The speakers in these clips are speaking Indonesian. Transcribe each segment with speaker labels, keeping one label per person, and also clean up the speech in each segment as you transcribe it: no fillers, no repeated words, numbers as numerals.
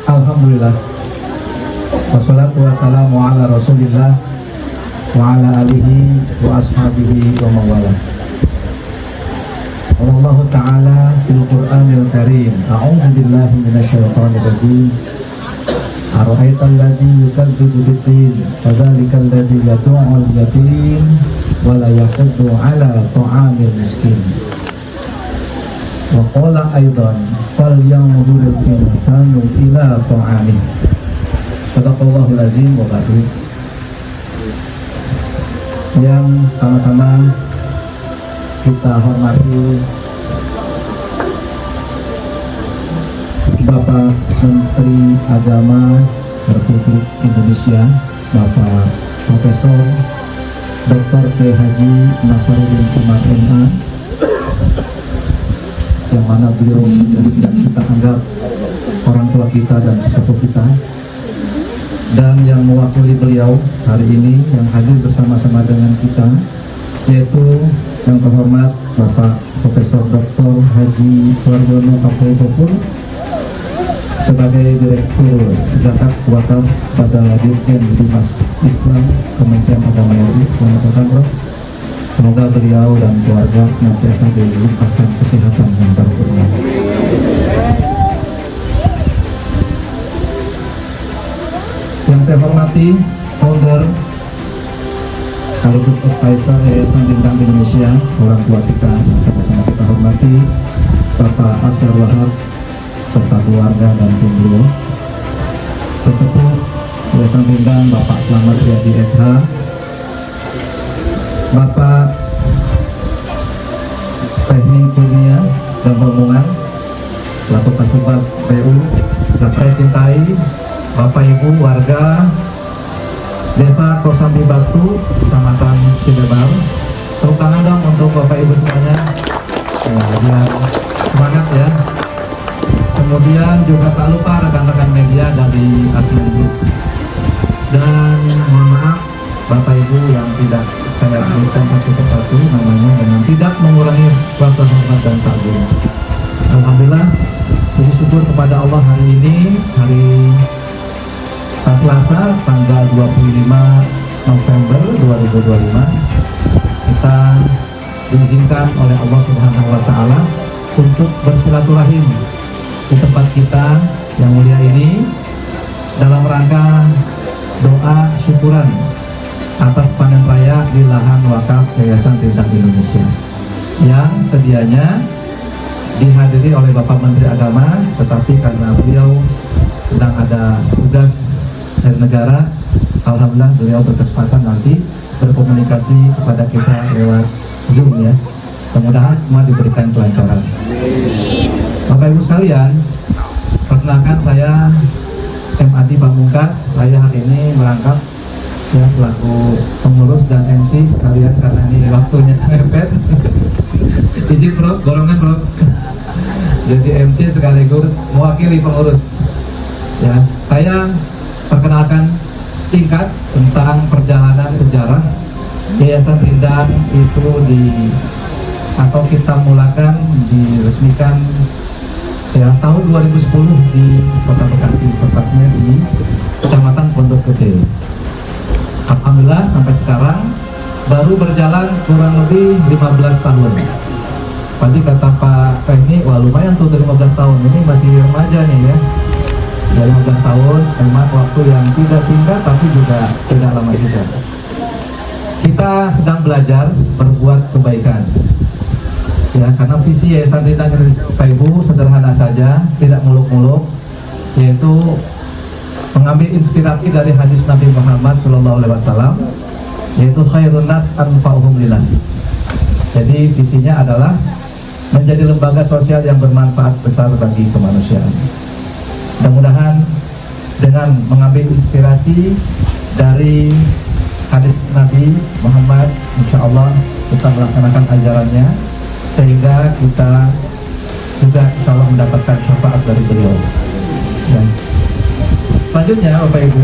Speaker 1: Alhamdulillah. Wassalatu wassalamu ala Rasulillah wa ala alihi wa ashabihi wa mawala. Allah Ta'ala fil Qur'anil Karim. A'udzu billahi minasyaitonir rajim. Ara'aital ladzi yukadzibu bid-din, fadzalikal ladzi yad'ul yatim wa la yahuddu 'ala ta'amil miskin. Wa qala aidan falyanzuril insanu ila ta'amih. Shadaqallahul azim wa ba'du. Yang sama-sama kita hormati Bapak Menteri Agama Republik Indonesia, Bapak Profesor Dr. K. Haji Nasaruddin Umar MA, yang mana beliau sudah tidak kita anggap orang tua kita dan sesepuh kita, dan yang mewakili beliau hari ini yang hadir bersama-sama dengan kita, yaitu yang terhormat Bapak Profesor Dr. Haji Wardono Kapoltopur sebagai Direktur Zakat Wakaf pada Dirjen Bimas Islam Kementerian Agama RI. Semoga beliau dan keluarga senantiasa dilimpahkan kesehatan yang paripurna. Yang saya hormati founder sekaligus advisor Yayasan Bintang Indonesia, orang tua kita yang sama-sama kita hormati, Bapak Asgar Wahab serta keluarga dan tim beliau, sesepuh Yayasan Bintang Bapak Slamet Riyadi SH, Bapak Teknik Kurnia dan Rombongan selaku Kasubag PU, saya cintai Bapak Ibu warga Desa Kosambi Batu, Kecamatan Cidebar. Tepuk tangan dong untuk Bapak Ibu semuanya. Biar semangat ya. Kemudian juga tak lupa rekan-rekan media dari Asian Group. Dan mohon maaf Bapak Ibu yang tidak saya sebutkan satu persatu namanya dengan tidak mengurangi rasa hormat dan takzim. Alhamdulillah, puji syukur kepada Allah hari ini, hari Selasa tanggal 25 November 2025, kita diizinkan oleh Allah Subhanahu wa Ta'ala untuk bersilaturahim di tempat kita yang mulia ini dalam rangka doa syukuran atas panen raya di lahan wakaf Yayasan Bintang Indonesia yang sedianya dihadiri oleh Bapak Menteri Agama, tetapi karena beliau sedang ada tugas dari negara, alhamdulillah beliau berkesempatan nanti berkomunikasi kepada kita lewat Zoom ya. Mudah-mudahan semua diberikan kelancaran. Bapak Ibu sekalian, perkenalkan saya MAD Pamungkas. Saya hari ini merangkap ya selaku pengurus dan MC sekalian karena ini waktunya mepet. Izin bro, golongan bro. Jadi MC sekaligus mewakili pengurus. Ya, saya perkenalkan singkat tentang perjalanan sejarah Yayasan Bintang itu kita mulakan diresmikan ya tahun 2010 di Kota Bekasi, tepatnya di Kecamatan Pondok Gede. Alhamdulillah sampai sekarang baru berjalan kurang lebih 15 tahun. Tadi kata Pak Fehmi, wah lumayan tuh 15 tahun, ini masih remaja nih ya. Dari 15 tahun, memang waktu yang tidak singkat tapi juga tidak lama juga. Kita sedang belajar berbuat kebaikan. Ya, karena visi Yayasan Bintang Indonesia Bapak Ibu sederhana saja, tidak muluk-muluk, yaitu mengambil inspirasi dari hadis Nabi Muhammad SAW, yaitu khairun nas anfa'uhum linas. Jadi visinya adalah menjadi lembaga sosial yang bermanfaat besar bagi kemanusiaan. Mudah-mudahan dengan mengambil inspirasi dari hadis Nabi Muhammad, insya Allah kita melaksanakan ajarannya, sehingga kita juga insya Allah mendapatkan syafaat dari beliau. Ya. Selanjutnya Bapak Ibu,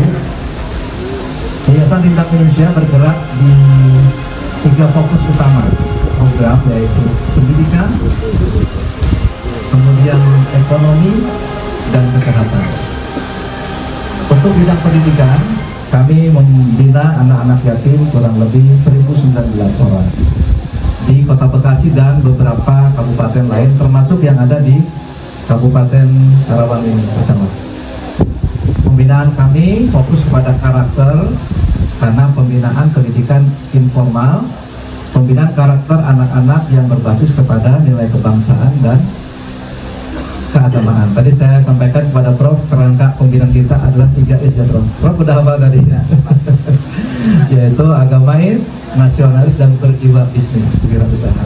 Speaker 1: Yayasan Bintang Indonesia bergerak di 3 fokus utama program, yaitu pendidikan, kemudian ekonomi, dan kesehatan. Untuk bidang pendidikan, kami membina anak-anak yatim kurang lebih 1.019 orang di Kota Bekasi dan beberapa kabupaten lain, termasuk yang ada di Kabupaten Karawang ini, Kecamatan. Pembinaan kami fokus kepada karakter, karena pembinaan pendidikan informal, pembinaan karakter anak-anak yang berbasis kepada nilai kebangsaan dan keagamaan. Tadi saya sampaikan kepada Prof, kerangka pembinaan kita adalah 3S ya Prof. Prof udah hafal tadi ya. Yaitu agamais, nasionalis, dan berjiwa bisnis wirausaha.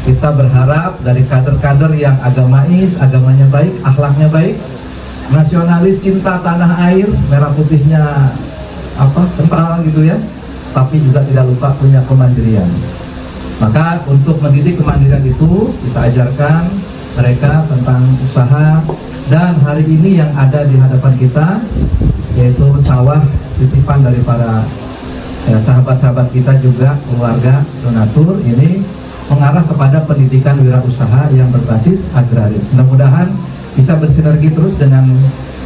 Speaker 1: Kita berharap dari kader-kader yang agamais, agamanya baik, akhlaknya baik, nasionalis, cinta tanah air, merah putihnya kental gitu ya, tapi juga tidak lupa punya kemandirian. Maka untuk mendidik kemandirian itu kita ajarkan mereka tentang usaha, dan hari ini yang ada di hadapan kita yaitu sawah titipan dari para sahabat-sahabat kita juga, keluarga donatur, ini mengarah kepada pendidikan wirausaha yang berbasis agraris. Mudah-mudahan bisa bersinergi terus dengan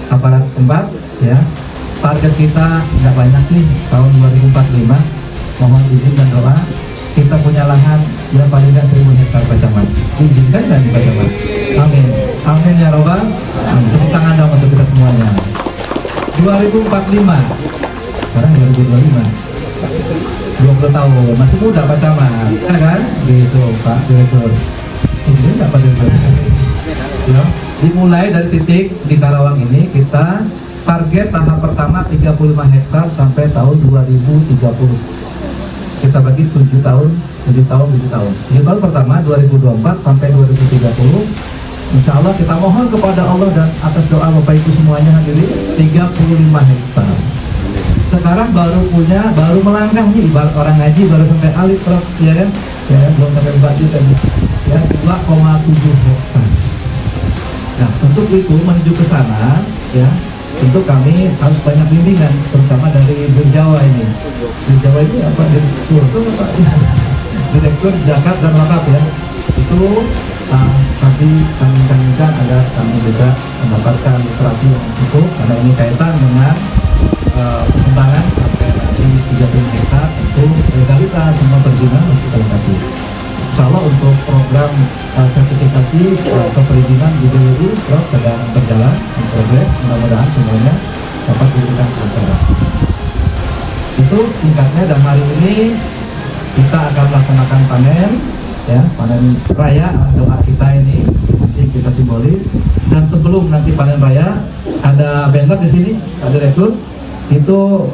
Speaker 1: aparat setempat ya. Target kita nggak banyak sih, tahun 2045 mohon izin dan doa kita punya lahan yang paling nggak 1.000 hektar Pak Camat. Diizinkan dan Pak Camat. Amin. Amin ya Robbal. Tepuk tangan dong untuk kita semuanya. 2045. Sekarang 2025. 20 tahun. Masih muda Pak Camat. Ya kan? Gitu Pak Direktur. Izin nggak Pak Direktur? Ya. Dimulai dari titik di Karawang ini kita target tahap pertama 35 hektar sampai tahun 2030. Kita bagi 7 tahun pertama 2024 sampai 2030. Insya Allah kita mohon kepada Allah dan atas doa Bapak Ibu semuanya hadirin 35 hektar. Sekarang baru melangkah nih, ibarat orang ngaji baru sampai alif Prof, ya kan? Ya, belum sampai baju tadi. Ya, 2,7 hektar. Nah, untuk itu menuju ke sana ya, tentu kami harus banyak bimbingan, terutama dari Jawa ini. Jawa ini apa? Direktur Zakat dan Wakaf ya. Itu kami inginkan agar kami juga mendapatkan literasi yang cukup, karena ini kaitan dengan pengembangan sampai nanti 30 hektar, tentu legalitas semua perizinan harus kita lengkapi. Insya Allah untuk program sertifikasi keperizinan di BWI sedang berjalan in progress, mudah-mudahan semuanya dapat diberikan kelancaran. Itu singkatnya, dan hari ini kita akan melaksanakan panen ya, panen raya. Doa kita ini nanti kita simbolis, dan sebelum nanti panen raya ada banner di sini, ada direktur. Itu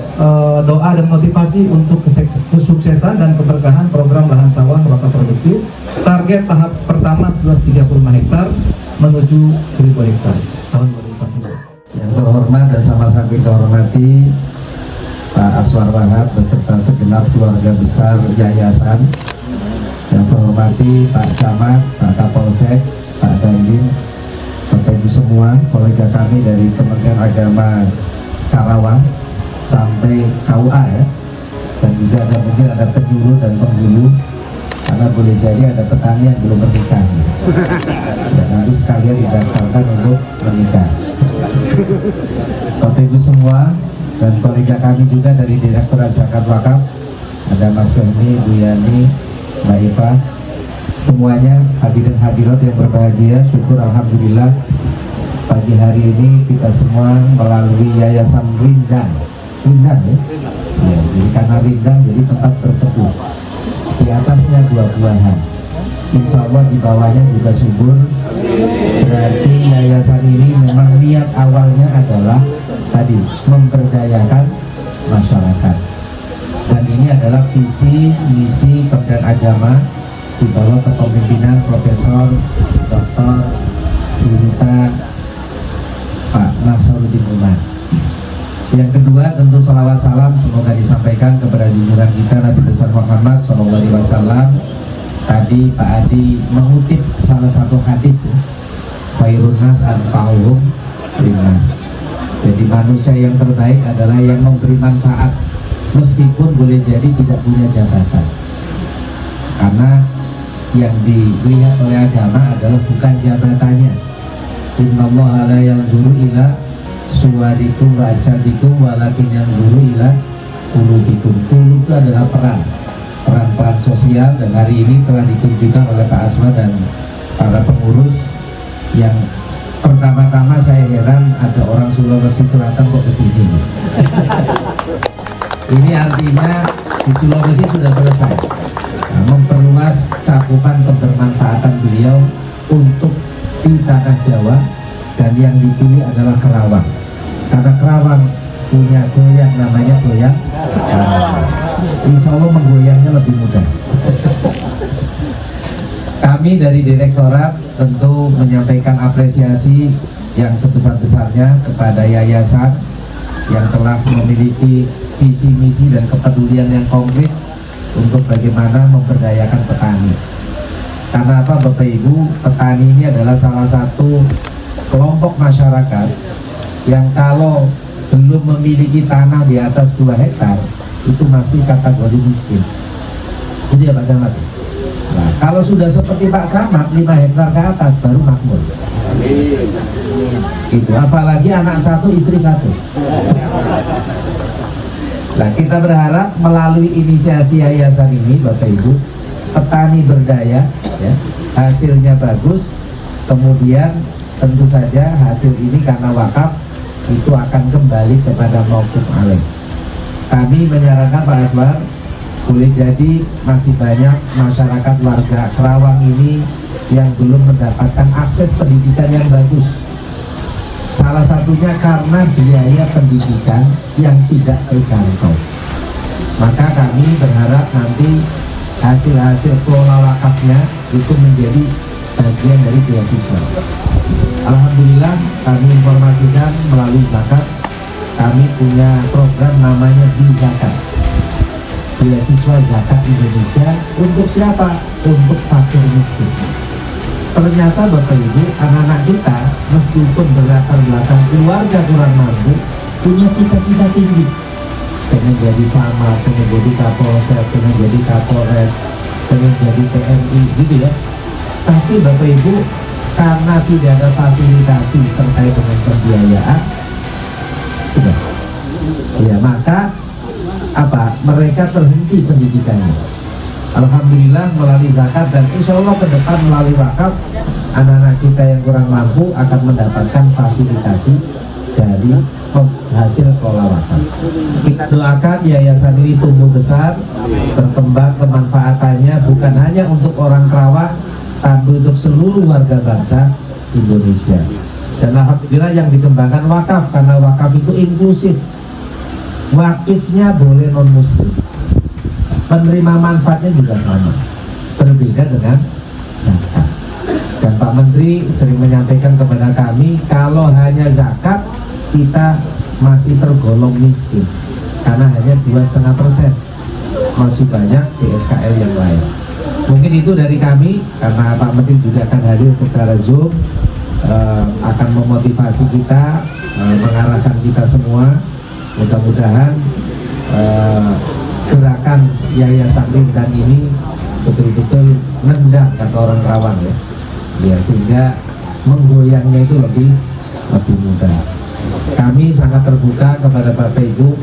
Speaker 1: doa dan motivasi untuk kesuksesan dan keberkahan program lahan sawah rata produktif. Target tahap pertama 135 hektar menuju 1.000 hektar tahun 2045.
Speaker 2: Yang terhormat dan sama-sama kita hormati Pak Aswar Wahab beserta segenap keluarga besar yayasan. Yang saya hormati Pak Camat, Pak Kapolsek, Pak Dandim, Bapak Ibu semua, kolega kami dari Kementerian Agama Karawang sampai KUA ya, dan juga mungkin ada penjuru dan penghulu, karena boleh jadi ada petani yang belum menikah dan nanti sekalian didaftarkan untuk menikah. Bapak Ibu semua dan kolega kami juga dari Direktorat Zakat Wakaf, ada Mas Fahmi, Bu Yani, Mbak Iva, semuanya hadirin hadirat yang berbahagia. Syukur alhamdulillah pagi hari ini kita semua melalui Yayasan Rindang ya? Ya, jadi karena Rindang jadi tempat berteduh, di atasnya buah-buahan, insya Allah di bawahnya juga subur. Berarti yayasan ini memang niat awalnya adalah tadi memberdayakan masyarakat, dan ini adalah visi misi Kementerian Agama di bawah kepemimpinan Profesor Dr. Juruta Pak Nasaruddin Umar. Yang kedua tentu salawat salam semoga disampaikan kepada junjungan kita Nabi besar Muhammad SAW. Tadi Pak Adi mengutip salah satu hadis ya, khairun nas anfa'uhum linnas. Jadi manusia yang terbaik adalah yang memberi manfaat meskipun boleh jadi tidak punya jabatan, karena yang dilihat oleh agama adalah bukan jabatannya. Innallaha la yanzuru ila suwadikum wa asadikum walakin yang dulu ila qulubikum. Qulub itu adalah peran sosial, dan hari ini telah ditunjukkan oleh Pak Asma dan para pengurus. Yang pertama-tama saya heran ada orang Sulawesi Selatan kok kesini. Ini artinya di Sulawesi sudah selesai. Nah, memperluas cakupan kebermanfaatan beliau untuk di tanah Jawa, dan yang dipilih adalah Kerawang, karena Kerawang punya goyang namanya goyang. Insya Allah menggoyangnya lebih mudah. Kami dari Direktorat tentu menyampaikan apresiasi yang sebesar-besarnya kepada yayasan yang telah memiliki visi misi dan kepedulian yang konkret untuk bagaimana memberdayakan petani. Karena apa Bapak Ibu, petani ini adalah salah satu kelompok masyarakat yang kalau belum memiliki tanah di atas 2 hektar itu masih kategori miskin. Itu ya Pak Camat. Nah, kalau sudah seperti Pak Camat 5 hektar ke atas baru makmur. Itu apalagi anak 1 istri 1. Nah, kita berharap melalui inisiasi yayasan ini Bapak Ibu, petani berdaya ya, hasilnya bagus, kemudian tentu saja hasil ini karena wakaf itu akan kembali kepada mauquf alaih. Kami menyarankan Pak Aswar, boleh jadi masih banyak masyarakat warga Kerawang ini yang belum mendapatkan akses pendidikan yang bagus. Salah satunya karena biaya pendidikan yang tidak terjangkau. Maka kami berharap nanti hasil-hasil kelola wakafnya itu menjadi bagian dari beasiswa. Alhamdulillah kami informasikan melalui zakat, kami punya program namanya Zakat, beasiswa zakat Indonesia. Untuk siapa? Untuk fakir miskin. Ternyata Bapak Ibu, anak-anak kita meskipun berlatar belakang keluarga kurang mampu, punya cita-cita tinggi, pengen jadi camat, pengen jadi kapolsek, pengen jadi kapolres, pengen jadi TNI gitu ya. Tapi Bapak Ibu, karena tidak ada fasilitasi terkait dengan pembiayaan, sudah ya, maka apa, mereka terhenti pendidikannya. Alhamdulillah melalui zakat dan insya Allah ke depan melalui wakaf, anak-anak kita yang kurang mampu akan mendapatkan fasilitasi dari hasil kelola wakaf. Kita doakan yayasan ini tumbuh besar, berkembang, kemanfaatannya bukan hanya untuk orang Kerawang, tapi untuk seluruh warga bangsa Indonesia. Dan alhamdulillah yang dikembangkan wakaf, karena wakaf itu inklusif. Wakifnya boleh non muslim, penerima manfaatnya juga sama, berbeda dengan zakat. Dan Pak Menteri sering menyampaikan kepada kami, kalau hanya zakat kita masih tergolong miskin, karena hanya 2,5%, masih banyak DSKL yang lain. Mungkin itu dari kami, karena Pak Menteri juga akan hadir secara Zoom, akan memotivasi kita, mengarahkan kita semua. Mudah-mudahan gerakan Yayasan Rindang ini betul-betul nendang kata orang Kerawang ya, sehingga menggoyangnya itu lebih mudah. Kami sangat terbuka kepada Bapak Ibu,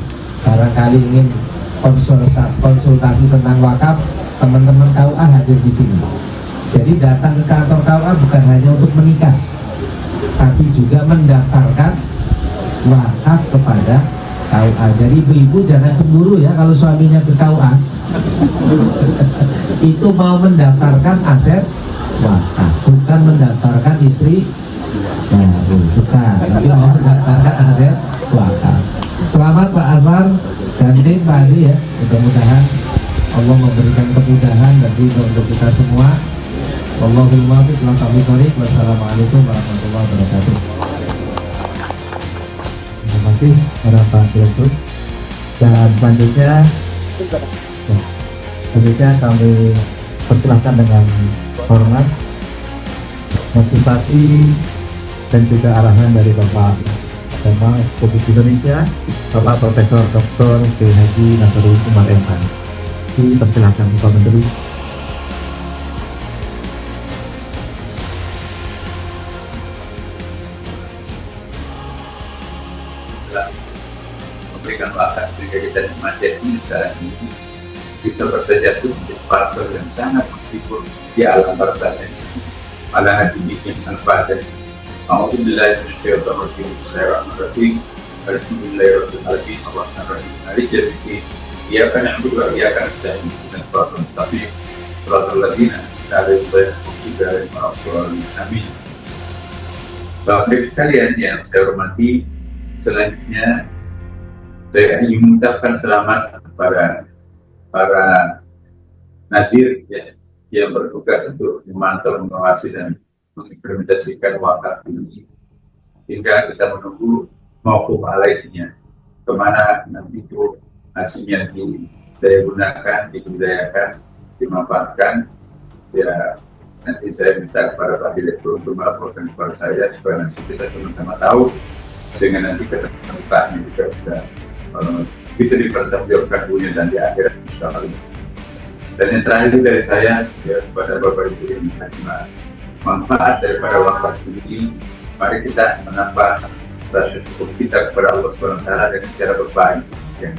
Speaker 2: barangkali ingin konsultasi tentang wakaf, teman-teman KUA hadir di sini. Jadi datang ke kantor KUA bukan hanya untuk menikah, tapi juga mendaftarkan wakaf kepada KUA. Jadi ibu-ibu jangan cemburu ya kalau suaminya ke KUA. Itu mau mendaftarkan aset wakaf, bukan mendaftarkan istri baru, bukan, tapi mau mendaftarkan aset wakaf. Selamat Pak Aswar dan tim Pak Adi ya. Mudah-mudahan Allah memberikan kemudahan dan ridho untuk kita semua. Wallahul muwaffiq ila aqwamit thoriq. Wassalamualaikum warahmatullahi wabarakatuh.
Speaker 3: Terima kasih para Pak Direktur. Dan selanjutnya kami persilahkan dengan hormat motivasi dan juga arahan dari Bapak Ketua Republik Indonesia, Bapak Profesor Dr. K.H. Nasrul Umar MH. Dipersilahkan Bapak Menteri.
Speaker 4: telah memberikan waktu sehingga kita nikmati ini sekarang ini bisa berterjatuh menjadi parcel yang sangat meskipun di alam barzah ini malah dibikin manfaat. Alhamdulillah, Bismillahirrahmanirrahim. Alhamdulillahirrahmanirrahim. Allahumma malik yaumiddin. Iyyaka na'budu wa iyyaka nasta'in. Ihdinas siratal mustaqim. Siratal ladzina an'amta 'alaihim. Amin. Bapak Ibu sekalian yang saya hormati, selanjutnya saya ingin mengucapkan selamat kepada para nazir yang bertugas untuk memantau, mengawasi dan mengimplementasikan wakaf ini hingga kita menunggu mauquf alaihnya, kemana nanti itu hasilnya didaya gunakan, dibudayakan, dimanfaatkan. Ya, nanti saya minta kepada Pak Direktur untuk melaporkan kepada saya supaya nanti kita sama-sama tahu, sehingga nanti keterbukaannya juga sudah bisa dipertanggungjawabkan dunia dan di akhirat insyaallah. Dan yang terakhir dari saya ya, kepada Bapak Ibu yang menerima manfaat daripada wakaf ini, mari kita menambah rasa syukur kita kepada Allah SWT dengan cara berbagi. Ya.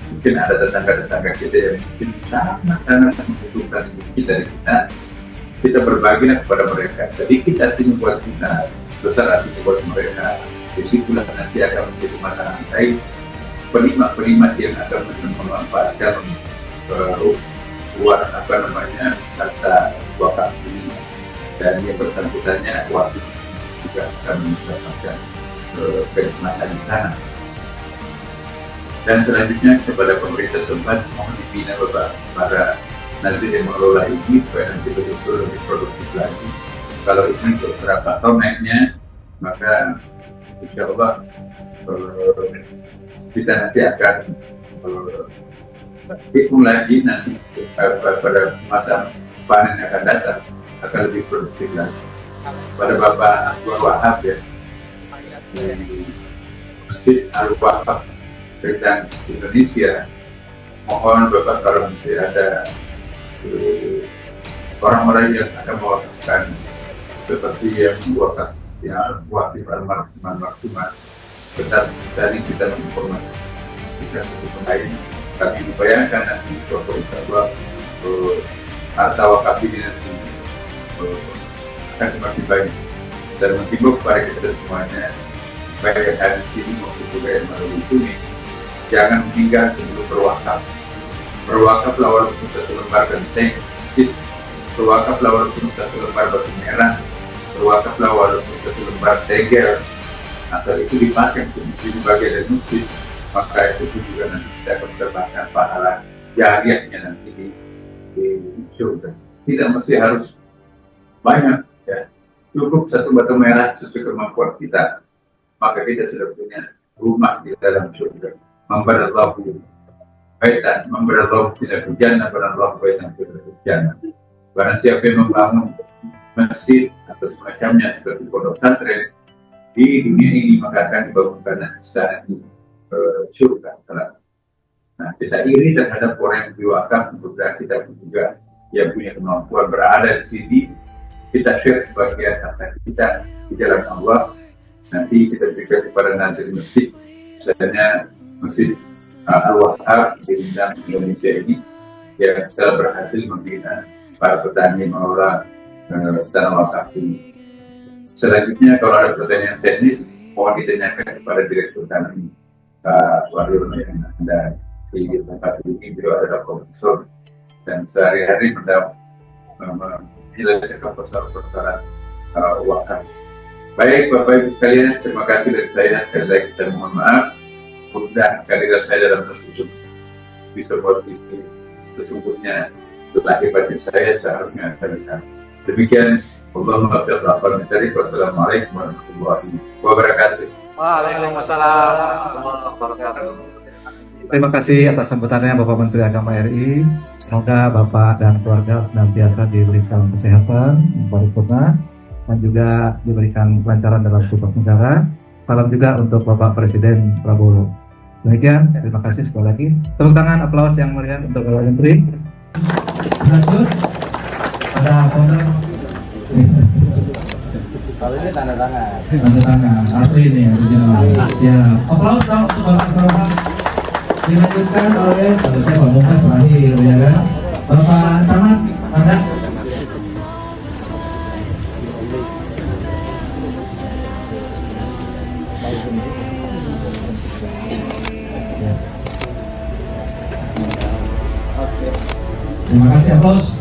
Speaker 4: Mungkin ada tetangga-tetangga kita yang mungkin sangat membutuhkan sedikit dari kita berbagi kepada mereka. Sedikit artinya buat kita, besar artinya buat mereka. Disitulah nanti akan menjadi mata rantai penikmat-penikmat yang akan memanfaatkan buat kata wakaf ini, dan yang bersangkutannya waktu juga akan mendapatkan kenikmatan di sana. Dan selanjutnya kepada pemerintah setempat mohon dibina para nazir yang mengelola ini supaya nanti betul-betul lebih produktif lagi. Kalau ini untuk berapa tahun naiknya, maka insya Allah kita nanti akan hitung lagi nanti pada masa panen yang akan datang akan lebih produktif lagi. Pada Bapak Anwar Wahab ya, di Masjid Al-Wahab tentang Indonesia, mohon Bapak kalau masih ada orang-orang yang akan mewakafkan seperti yang mewakaf yang wakif al-marhumah, tetap tadi kita menginformasikan untuk lain. Kami membayangkan nanti suatu insya harta wakaf ini nanti akan semakin baik, dan menghimbau kepada kita semuanya, baik yang ada di sini maupun juga yang melalui ini, jangan meninggal sebelum berwakaf. Berwakaflah walaupun satu lembar genteng, berwakaflah walaupun satu lembar batu merah, berwakaflah walaupun satu lembar tegel, asal itu dipakai untuk dibagai dan masjid, maka itu juga nanti kita akan mendapatkan pahala jariahnya nanti di surga. Tidak mesti harus banyak ya, cukup satu batu merah sesuai kemampuan kita, maka kita sudah punya rumah di dalam surga. Memberallahu baitan, memberallahu tidak hujan, memberallahu baitan tidak hujan. Barang siapa yang membangun masjid atau semacamnya seperti pondok pesantren di dunia ini, maka akan dibangunkan istana di surga. Nah, kita iri terhadap orang yang diwakaf, mudah kita juga yang punya kemampuan berada di sini, kita share sebagian harta kita di jalan Allah. Nanti kita berikan kepada nazir masjid, misalnya Masjid Al-Wahab di Indonesia ini yang telah berhasil membina para petani mengelola tanah wakaf ini. Selanjutnya kalau ada pertanyaan teknis, mohon ditanyakan kepada Direktur kami, Pak Waryono yang ada di tempat ini. Beliau adalah profesor dan sehari-hari menyelesaikan persoalan wakaf. Baik Bapak Ibu sekalian, terima kasih dari saya. Sekali lagi saya mohon maaf, mudah kehadiran saya dalam tersebut bisa mewakili sesungguhnya lahir batin saya seharusnya akan bisa. Demikian, Wassalamualaikum warahmatullahi wabarakatuh.
Speaker 5: Waalaikumsalam warahmatullahi wabarakatuh.
Speaker 3: Terima kasih atas sambutannya Bapak Menteri Agama RI. Semoga Bapak dan keluarga senantiasa diberikan kesehatan paripurna dan juga diberikan kelancaran dalam tugas negara. Salam juga untuk Bapak Presiden Prabowo. Demikian, terima kasih sekali lagi. Tepuk tangan, aplaus yang meriah untuk Bapak Menteri.
Speaker 1: Lanjut, ada honor.
Speaker 2: Kalau ini tanda tangan.
Speaker 1: Tanda tangan asli ini original. Ya, aplaus dong untuk Bapak Sarwan. Dilanjutkan oleh kalau saya Pak Muka terakhir ya kan. Bapak Camat ada. Ya. Terima kasih aplaus.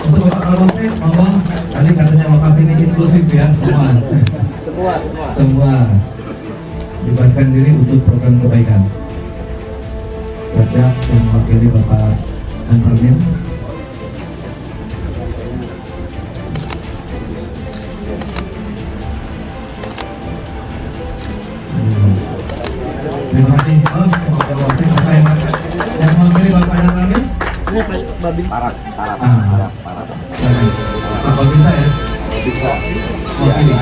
Speaker 1: Untuk Bapak Kapolsek, ngomong tadi katanya Bapak ini inklusif ya semua libatkan diri untuk program kebaikan. Kerja yang mewakili Bapak Antarmin. Terima kasih bos, Bapak Kapolsek, Bapak yang mewakili Bapak Antarmin.
Speaker 2: Parah.
Speaker 1: Apa bisa ya?
Speaker 2: Bisa.
Speaker 1: Mewakili. Ya.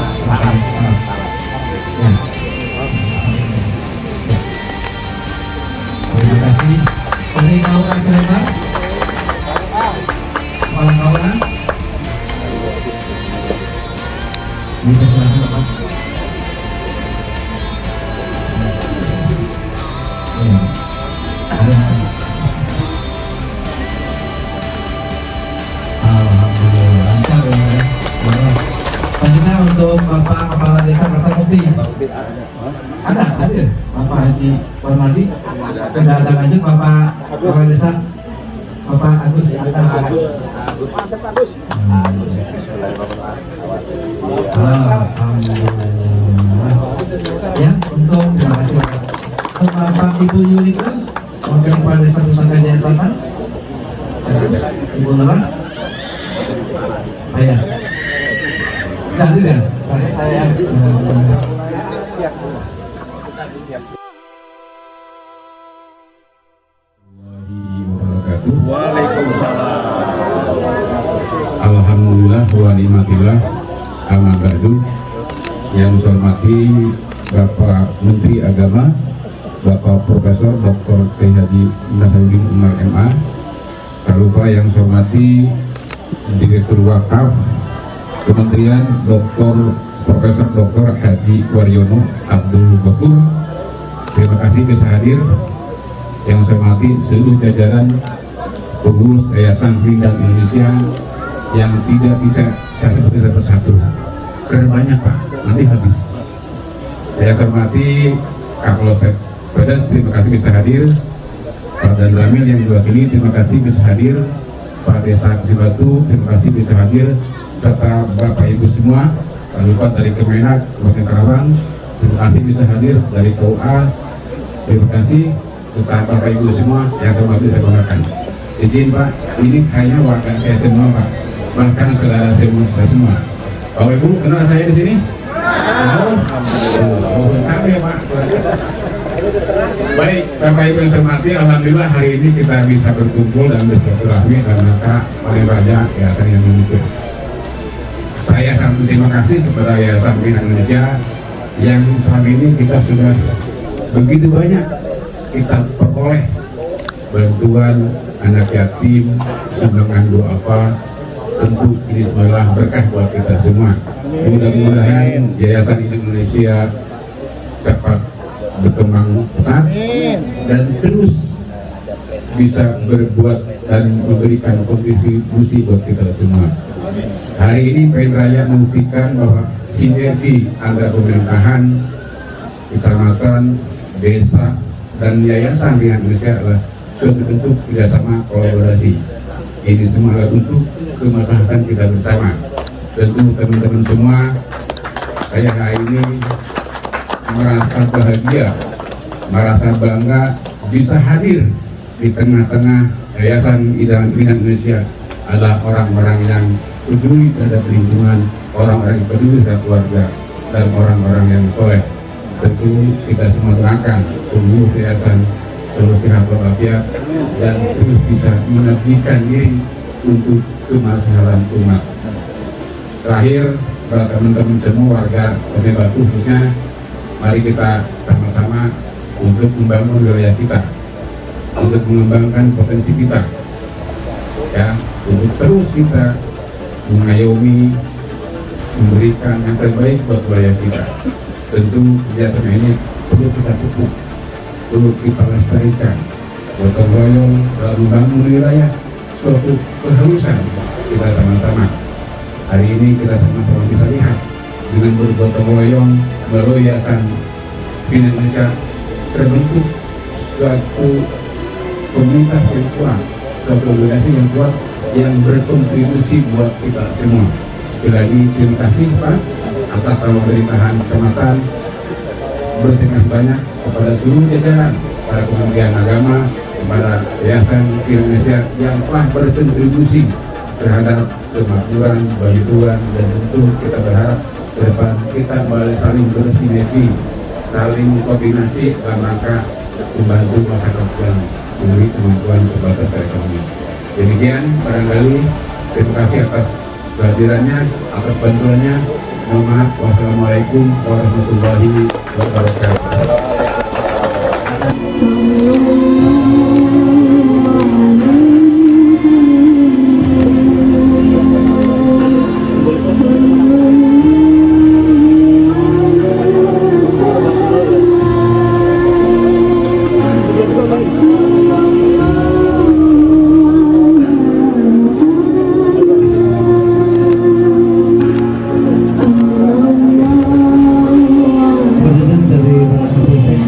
Speaker 1: Terima kasih. Dari kawan Cilebar, kepala kawanan, dipersilakan Bapak. Ya. Alhamdulillah lancar ya. Selanjutnya untuk Bapak Kepala Desa Kertamukti. Ada Bapak Haji Warmadi. Tidak ada lanjut Bapak Kepala Desa Bapak Agus. Alhamdulillah. Ya, untuk terima kasih Bapak. Untuk Bapak Ibu Yulika, Wakil Kepala Desa Nusa Kajian Selatan. Ibu Nerah. Saya. Tadi ya, saya.
Speaker 4: Waalaikumsalam.
Speaker 6: Alhamdulillah wa ni'matillah. Amma ba'du. Yang saya hormati Bapak Menteri Agama, Bapak Profesor Dr. Kiai Haji Nasaruddin Umar MA. Tak lupa yang saya hormati Direktur Wakaf Kementerian Dr. Profesor Dr. Haji Waryono Abdul Ghafur. Terima kasih bisa hadir. Yang saya hormati seluruh jajaran pengurus Yayasan Rindang Indonesia yang tidak bisa saya sebutkan satu persatu karena banyak Pak, nanti habis. Saya hormati Kapolsek Pedas, terima kasih bisa hadir. Pak Dan Ramil yang diwakili, terima kasih bisa hadir. Pak Desa Kesibatu, terima kasih bisa hadir. Serta Bapak Ibu semua, tak lupa dari Kemenak, Kabupaten Karawang, terima kasih bisa hadir. Dari KUA, terima kasih. Serta Bapak Ibu semua yang saya hormati, saya banggakan. Izin Pak, ini hanya warga saya semua Pak, bahkan saudara saya semua. Bapak Ibu kenal saya di sini? Kami Pak. Baik, Bapak Ibu yang saya hormati, alhamdulillah hari ini kita bisa berkumpul dan bersilaturahmi dalam rangka Paling Raja Yayasan Indonesia. Saya sangat terima kasih kepada Yayasan Indonesia yang selama ini kita sudah begitu banyak kita peroleh bantuan anak yatim, sumbangan duafa. Tentu ini semuanya berkah buat kita semua. Mudah-mudahan Yayasan Indonesia cepat berkembang pesat dan terus bisa berbuat dan memberikan kontribusi buat kita semua. Hari ini Paling Raya membuktikan bahwa sinergi antara pemerintahan, kecamatan, desa, dan Yayasan Indonesia adalah suatu bentuk kerjasama kolaborasi. Ini semua adalah untuk kemaslahatan kita bersama. Tentu teman-teman semua, saya hari ini merasa bahagia, merasa bangga bisa hadir di tengah-tengah Yayasan Indonesia adalah orang-orang yang peduli terhadap lingkungan, orang-orang yang peduli terhadap keluarga, dan orang-orang yang soleh. Tentu kita semua doakan pengurus Yayasan selalu sehat walafiat dan terus bisa mengabdikan diri untuk kemaslahatan umat. Terakhir, para teman-teman semua warga Pasir Batu khususnya, mari kita sama-sama untuk membangun wilayah kita, untuk mengembangkan potensi kita, ya, untuk terus kita mengayomi memberikan yang terbaik buat wilayah kita. Tentu kerjasama ini perlu kita pupuk, perlu kita lestarikan. Gotong royong dalam membangun wilayah suatu keharusan kita sama-sama. Hari ini kita sama-sama bisa lihat dengan bergotong royong melalui Yayasan Indonesia terbentuk suatu komunitas yang kuat, suatu organisasi yang kuat yang berkontribusi buat kita semua. Sekali lagi terima kasih Pak atas pemerintahan kecamatan. Berterima kasih banyak kepada seluruh jajaran, para Kementerian Agama, kepada Yayasan Indonesia yang telah berkontribusi terhadap kemakmuran bagi Tuhan, dan tentu kita berharap ke depan kita saling bersinergi, saling koordinasi dalam rangka membantu masyarakat yang memiliki kemampuan terbatas ekonomi. Demikian barangkali, terima kasih atas kehadirannya, atas bantuannya. Mohon maaf. Wassalamualaikum warahmatullahi wabarakatuh.
Speaker 1: Kemudian dari Bapak Kapolsek,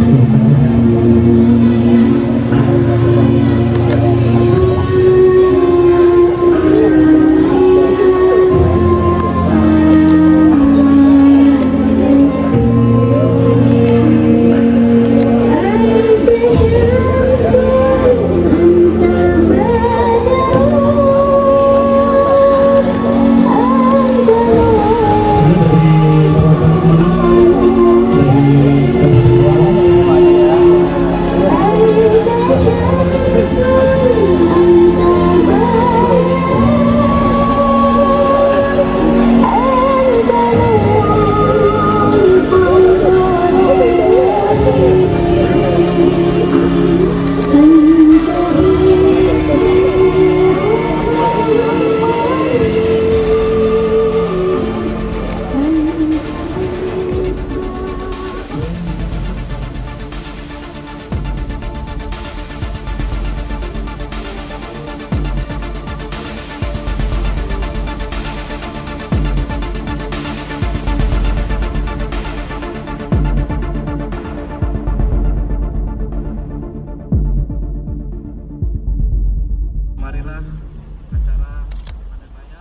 Speaker 1: marilah acara panen raya.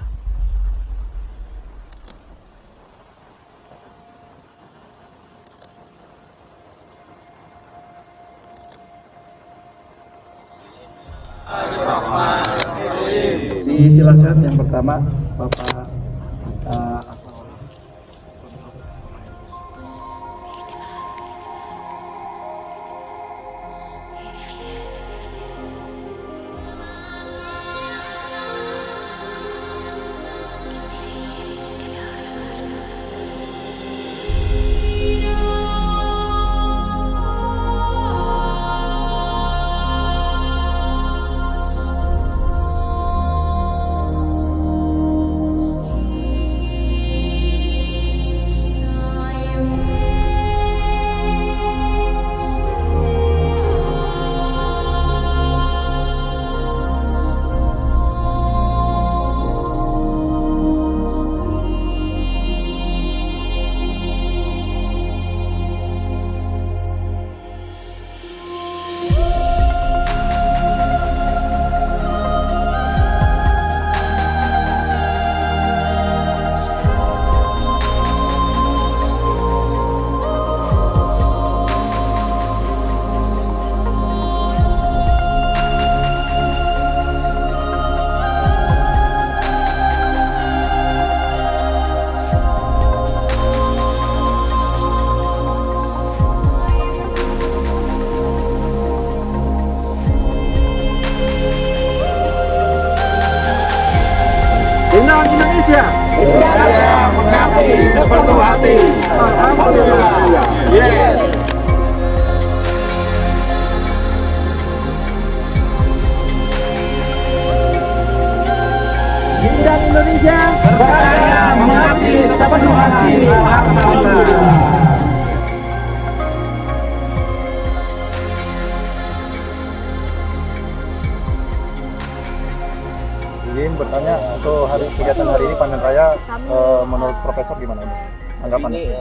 Speaker 3: Silakan yang pertama Bapak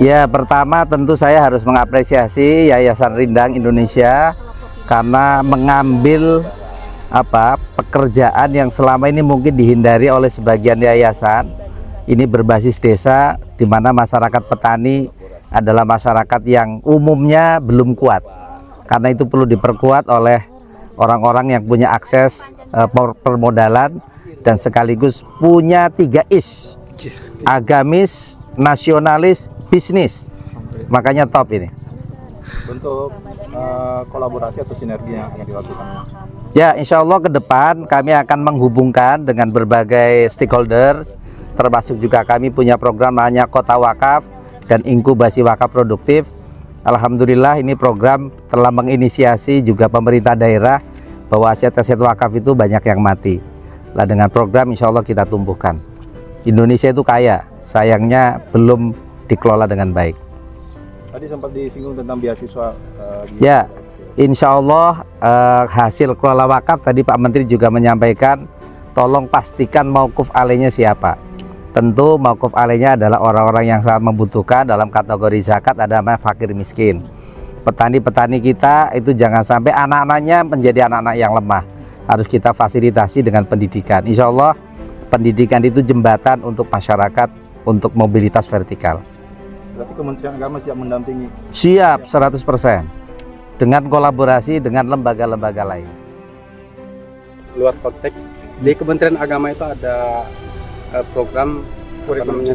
Speaker 2: Ya, pertama tentu saya harus mengapresiasi Yayasan Rindang Indonesia karena mengambil pekerjaan yang selama ini mungkin dihindari oleh sebagian yayasan. Ini berbasis desa, di mana masyarakat petani adalah masyarakat yang umumnya belum kuat. Karena itu perlu diperkuat oleh orang-orang yang punya akses permodalan dan sekaligus punya 3 is: agamis, nasionalis, bisnis. Makanya top ini.
Speaker 7: Bentuk kolaborasi atau sinergi yang akan dilakukan?
Speaker 2: Ya, insya Allah ke depan kami akan menghubungkan dengan berbagai stakeholders, termasuk juga kami punya program namanya Kota Wakaf dan inkubasi wakaf produktif. Alhamdulillah ini program telah menginisiasi juga pemerintah daerah bahwa aset-aset wakaf itu banyak yang mati. Lah dengan program insya Allah kita tumbuhkan. Indonesia itu kaya, sayangnya belum dikelola dengan baik.
Speaker 7: Tadi sempat disinggung tentang beasiswa.
Speaker 2: Ya, insya Allah hasil kelola wakaf tadi Pak Menteri juga menyampaikan, tolong pastikan mauquf alainya siapa. Tentu mauquf alainya adalah orang-orang yang sangat membutuhkan. Dalam kategori zakat ada namanya fakir miskin. Petani-petani kita itu jangan sampai anak-anaknya menjadi anak-anak yang lemah. Harus kita fasilitasi dengan pendidikan. Insya Allah pendidikan itu jembatan untuk masyarakat untuk mobilitas vertikal.
Speaker 7: Berarti Kementerian Agama siap mendampingi?
Speaker 2: Siap 100%. Dengan kolaborasi dengan lembaga-lembaga lain.
Speaker 8: Luar konteks, di Kementerian Agama itu ada program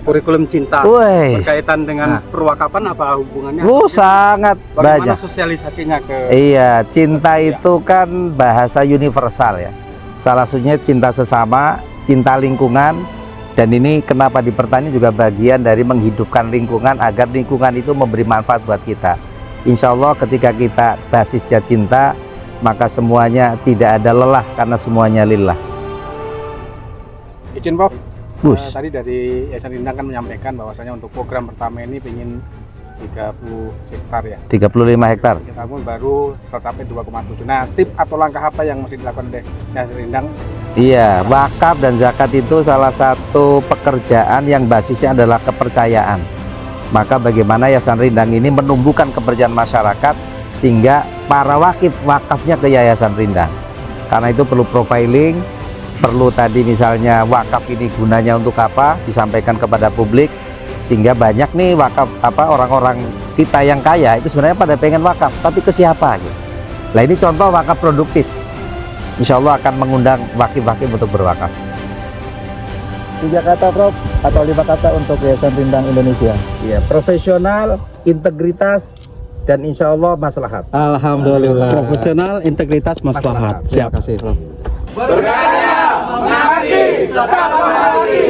Speaker 8: kurikulum cinta. Berkaitan dengan perwakapan, apa hubungannya?
Speaker 2: Sangat
Speaker 8: Bagaimana
Speaker 2: banyak.
Speaker 8: sosialisasinya ke?
Speaker 2: Iya, cinta itu kan bahasa universal ya. Salah satunya cinta sesama, cinta lingkungan, dan ini kenapa di pertanian juga bagian dari menghidupkan lingkungan agar lingkungan itu memberi manfaat buat kita. Insya Allah ketika kita basisnya cinta, maka semuanya tidak ada lelah karena semuanya lillah.
Speaker 8: Izin Prof,
Speaker 2: Bus.
Speaker 8: tadi dari Yayasan Rindang kan menyampaikan bahwasanya untuk program pertama ini ingin 30 hektar ya.
Speaker 2: 35 hektar.
Speaker 8: Namun baru tercapai 2,7. Nah, tip atau langkah apa yang mesti dilakukan oleh Yayasan Rindang?
Speaker 2: Iya, wakaf dan zakat itu salah satu pekerjaan yang basisnya adalah kepercayaan. Maka bagaimana Yayasan Rindang ini menumbuhkan kepercayaan masyarakat sehingga para wakafnya ke Yayasan Rindang. Karena itu perlu profiling, perlu tadi misalnya wakaf ini gunanya untuk apa, disampaikan kepada publik sehingga banyak nih wakaf orang-orang kita yang kaya itu sebenarnya pada pengen wakaf, tapi ke siapa gitu. Nah ini contoh wakaf produktif. Insya Allah akan mengundang wakif-wakif untuk berwakaf.
Speaker 3: 3 kata Prof atau 5 kata untuk Yayasan Rindang Indonesia.
Speaker 2: Iya, profesional, integritas, dan insya Allah maslahat.
Speaker 3: Alhamdulillah.
Speaker 8: Profesional, integritas, maslahat.
Speaker 3: Terima kasih Prof.
Speaker 5: Berkarya, mengabdi, sesama hati,